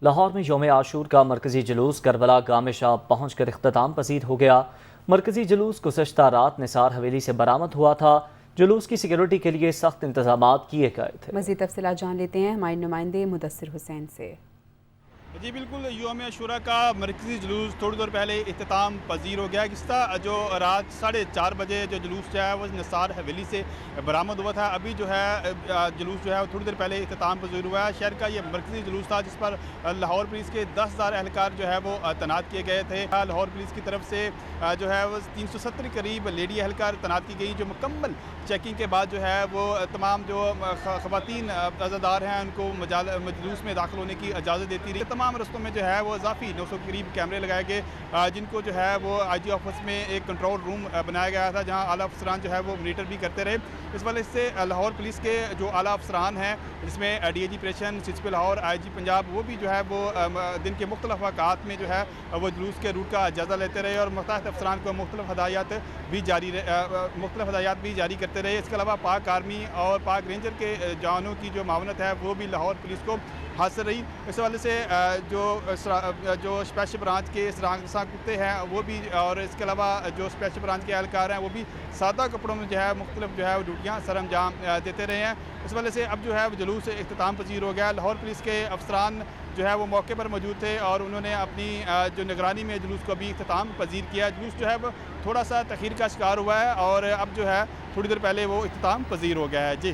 लाहौर में यौम आशूर का मरकजी जुलूस करबला गाह में शाह पहुँच कर इख्तिताम पसीर हो गया। मरकजी जुलूस गुज़श्ता रात निसार हवेली से बरामद हुआ था। जुलूस की सिक्योरिटी के लिए सख्त इंतजाम किए गए थे। मज़ीद तफसीलात जान लेते हैं हमारे नुमाइंदे मुदस्सिर हुसैन से। जी बिल्कुल, यौम आशूरा का मरकज़ी जुलूस थोड़ी देर पहले इख्तिताम पजीर हो गया। किस्ता जो रात 4:30 बजे जो जुलूस जो है वो निसार हवेली से बरामद हुआ था। अभी जो है जुलूस जो है थोड़ी देर पहले इख्तिताम पजीर हुआ है। शहर का ये मरकज़ी जुलूस था जिस पर लाहौर पुलिस के 10,000 एहलकार जो है वो तैनात किए गए थे। लाहौर पुलिस की तरफ से जो है वो 370 करीब लेडी एहलकार तैनात की गई, जो मुकम्मल चेकिंग के बाद जो है वो तमाम जो ख़वातीन अज़ादार हैं उनको जुलूस में दाखिल होने की इजाज़त देती रही। तमाम रस्तों में जो है वो इजाफी 900 के करीब कैमरे लगाए गए, जिनको जो है वो IG ऑफिस में एक कंट्रोल रूम बनाया गया था जहां आला अफसरान जो है वो मॉनिटर भी करते रहे। इस वजह से लाहौर पुलिस के जो आला अफसरान हैं जिसमें DIG operation, CSP Lahore, IG Punjab, वो भी जो है वो दिन के मुख्तलिफ अवकात में जो है वो जुलूस के रूट का जायज़ा लेते रहे और मुख्तलिफ अफसरान को मुख्तलिफ हदायत भी जारी करते रहे। इसके अलावा पाक आर्मी और पाक रेंजर के जवानों की जो मावनत है वो भी लाहौर पुलिस को हासिल रही। इस हवाले से जो स्पेशल ब्रांच के सरांसा कुत्ते हैं वो भी, और इसके अलावा जो स्पेशल ब्रांच के एहलकार हैं वो भी सादा कपड़ों में जो है मुख्तलिफ जो है वो ड्यूटियाँ सर अंजाम देते रहे हैं। इस वजह से अब जो है वो जुलूस इख्तिताम पजीर हो गया। लाहौर पुलिस के अफसरान जो है वो मौके पर मौजूद थे और उन्होंने अपनी जो निगरानी में जुलूस को भी इख्तिताम पजीर किया। जुलूस जो है वो थोड़ा सा तखीर का शिकार हुआ है और अब जो है थोड़ी देर पहले वो इख्तिताम पजीर हो गया है। जी।